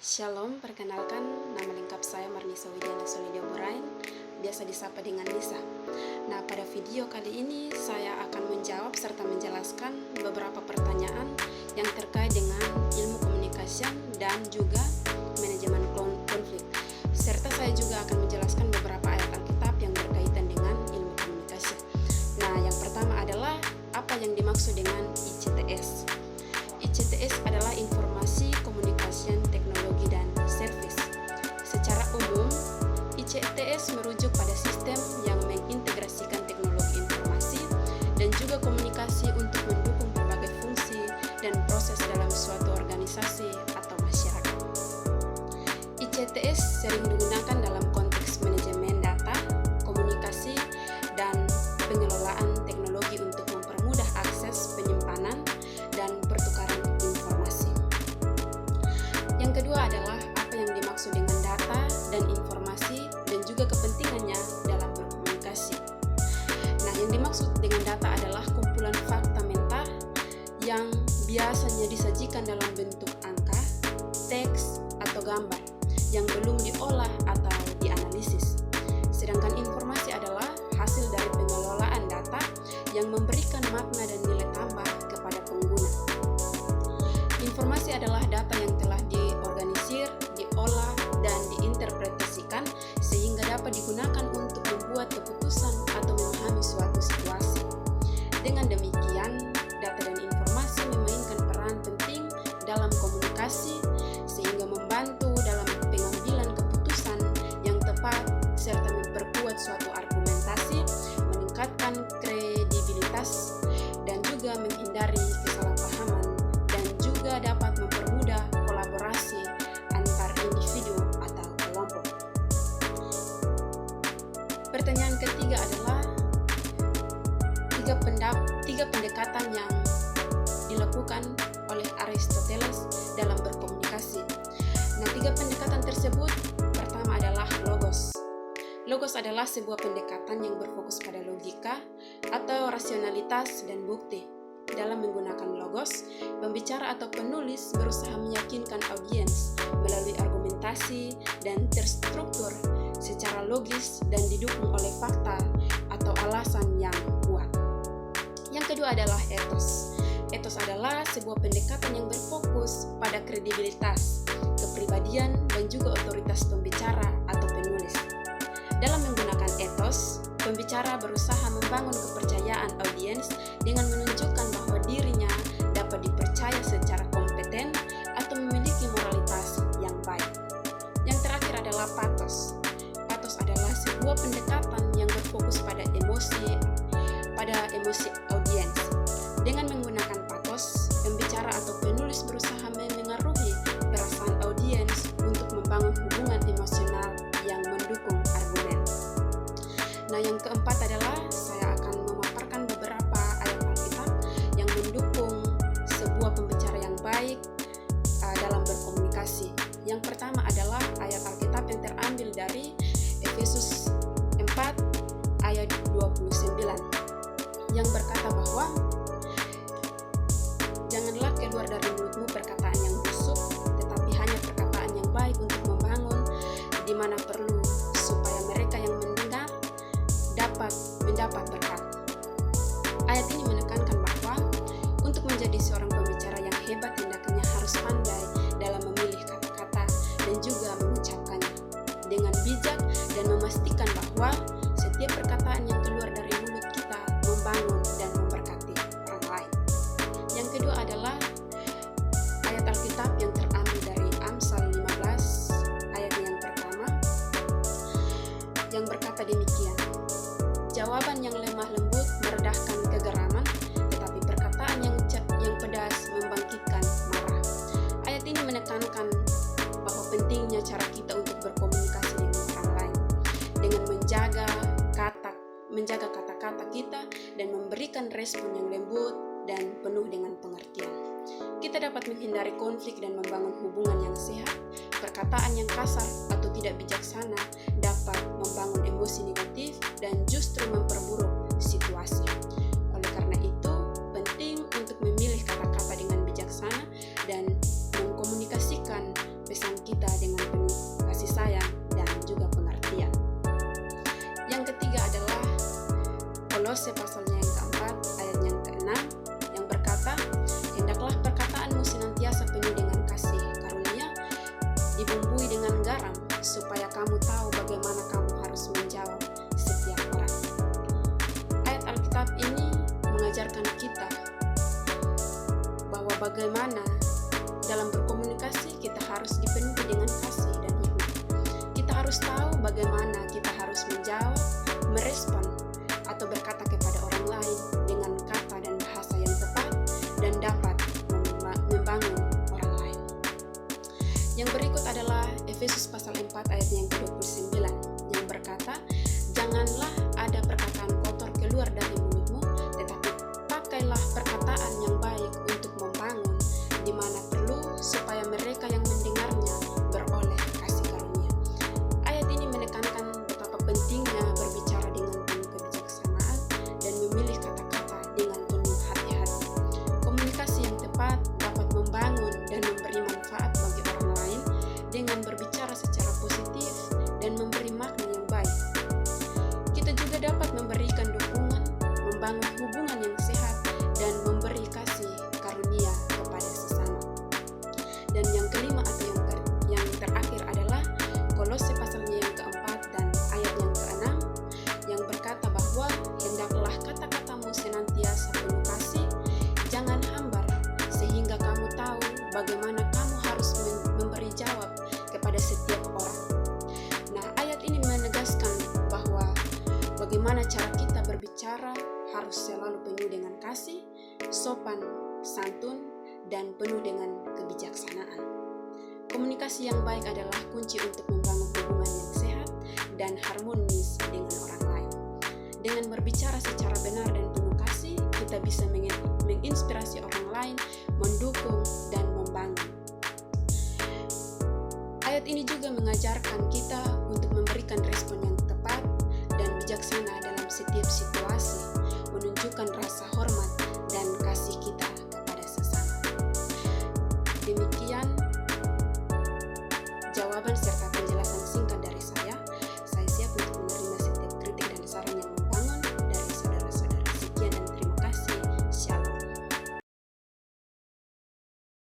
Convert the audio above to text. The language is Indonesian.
Shalom, perkenalkan nama lengkap saya Marnisa Widiana Solidia Burain, biasa disapa dengan Nisa. Nah, pada video kali ini saya akan menjawab serta menjelaskan beberapa pertanyaan yang terkait dengan ilmu komunikasi dan juga manajemen konflik. Serta saya juga akan menjelaskan beberapa ayat Alkitab yang berkaitan dengan ilmu komunikasi. Nah, yang pertama adalah apa yang dimaksud dengan ICTS. ICTS adalah informasi, komunikasi, teknologi, dan servis. Secara umum, ICTS merujuk pada sistem yang mengintegrasikan teknologi informasi dan juga komunikasi untuk mendukung berbagai fungsi dan proses dalam suatu organisasi atau masyarakat. ICTS sering digunakan dalam konteks manajemen data, komunikasi, dan pengelolaan teknologi untuk mempermudah akses, penyimpanan, dan pertukaran informasi. Yang kedua adalah apa yang dimaksud dengan data dan informasi dan juga kepentingannya dalam berkomunikasi. Nah, yang dimaksud dengan data adalah kumpulan fakta mentah yang biasanya disajikan dalam bentuk angka, teks, atau gambar yang belum diolah atau dianalisis. Sedangkan informasi adalah hasil dari pengelolaan data yang memberikan makna dan nilai tambah kepada pengguna. Informasi adalah data yang telah diorganisir, diolah, dan diinterpretasikan sehingga dapat digunakan untuk membuat keputusan atau memahami suatu situasi. Dengan demikian, data dan informasi memainkan peran penting dalam komunikasi sehingga membantu dalam pengambilan keputusan yang tepat serta memperkuat suatu argumentasi, meningkatkan kredibilitas, dan juga menghindari kesalahpahaman, dan juga dapat mempermudah kolaborasi antar individu atau kelompok. Pertanyaan ketiga adalah tiga pendekatan yang dilakukan oleh Aristoteles dalam berkomunikasi. Nah, tiga pendekatan tersebut pertama adalah logos. Logos adalah sebuah pendekatan yang berfokus pada logika atau rasionalitas dan bukti. Dalam menggunakan logos, pembicara atau penulis berusaha meyakinkan audiens melalui argumentasi dan terstruktur secara logis dan didukung oleh fakta atau alasan yang kuat. Yang kedua adalah etos. Etos adalah sebuah pendekatan yang berfokus pada kredibilitas, kepribadian, dan juga otoritas pembicara atau penulis. Dalam menggunakan etos, pembicara berusaha membangun kepercayaan audiens dengan menunjukkan bahwa dirinya dapat dipercaya secara kompeten atau memiliki moralitas yang baik. Yang terakhir adalah pathos. Pathos adalah sebuah pendekatan yang berfokus pada emosi audiens. Dengan menggunakan pathos, pembicara atau penulis berusaha mengaruhi perasaan audiens untuk membangun hubungan emosional yang mendukung argumen. Nah, yang keempat adalah saya akan memaparkan beberapa ayat Alkitab yang mendukung sebuah pembicara yang baik dalam berkomunikasi. Yang pertama adalah ayat Alkitab yang terambil dari Efesus 4 ayat 29 yang berkata bahwa janganlah keluar dari mulutmu perkataan yang busuk, tetapi hanya perkataan yang baik untuk membangun di mana perlu, supaya mereka yang mendengar dapat mendapat berkat. Ayat ini menekankan bahwa untuk menjadi seorang pembicara yang hebat, hendaknya harus pandai dalam memilih kata-kata dan juga mengucapkannya dengan bijak dan memastikan bahwa setiap perkataan yang keluar dari mulut kita membangun dan memberkati orang lain. Yang kedua adalah ayat Alkitab yang terambil dari Amsal 15 ayat yang pertama yang berkata demikian: jawaban yang lemah lembut meredahkan kegeraman, tetapi perkataan yang pedas membangkitkan marah. Ayat ini menekankan bahwa pentingnya cara kita untuk berkomunikasi dengan orang lain dengan menjaga kata-kata kita dan memberikan respon yang lembut dan penuh dengan pengertian. Kita dapat menghindari konflik dan membangun hubungan yang sehat. Perkataan yang kasar atau tidak bijaksana dapat membangun emosi negatif dan justru memperburuk situasi. Oleh karena itu, penting untuk memilih kata-kata dengan bijaksana dan mengkomunikasikan pesan kita dengan penuh kasih sayang dan juga pengertian. Yang ketiga adalah Kolose pasalnya yang keempat ayat yang keenam yang berkata, hendaklah perkataanmu senantiasa penuh dengan kasih karunia, dibumbui dengan garam, supaya kamu tahu bagaimana kamu harus menjawab setiap orang. Ayat Alkitab ini mengajarkan kita bahwa bagaimana dalam berkomunikasi kita harus dipenuhi dengan kasih dan hikmat. Kita harus tahu bagaimana kita harus menjawab, merespon, atau berkata kepada orang lain dengan kata dan bahasa yang tepat dan dapat membangun orang lain. Yang berikut adalah Efesus pasal 4 ayat yang ke-29 yang berkata, janganlah ada perkataan kotor keluar dari mulutmu, tetapi pakailah perkataan yang baik untuk membangun di mana perlu, supaya mereka yang mendengarnya beroleh kasih karunia. Ayat ini menekankan betapa pentingnya berbicara dengan penuh kebijaksanaan dan memilih kata-kata dengan penuh hati-hati. Komunikasi yang tepat dapat membangun dan memberi manfaat bagi orang lain dengan berbicara secara positif dan memberi makna yang baik. Kita juga dapat memberikan dukungan, membangun hubungan yang sehat, dan memberi kasih karunia kepada sesama. Dan yang kelima atau yang terakhir adalah Kolose pasalnya yang keempat dan ayat yang keenam yang berkata bahwa hendaklah kata-katamu senantiasa penuh kasih, jangan hambar, sehingga kamu tahu bagaimana kamu harus memberi jawab kepada setiap orang. Nah, ayat ini menegaskan bahwa bagaimana cara kita berbicara harus selalu penuh dengan kasih, sopan, santun, dan penuh dengan kebijaksanaan. Komunikasi yang baik adalah kunci untuk membangun hubungan yang sehat dan harmonis dengan orang lain. Dengan berbicara secara benar dan penuh kasih, kita bisa menginspirasi orang lain, mendukung, dan membangun. Ayat ini juga mengajarkan kita untuk memberikan respon yang tepat dan bijaksana dalam setiap situasi, menunjukkan rasa hormat dan kasih kita kepada sesama. Demikian jawaban serta penjelasan singkat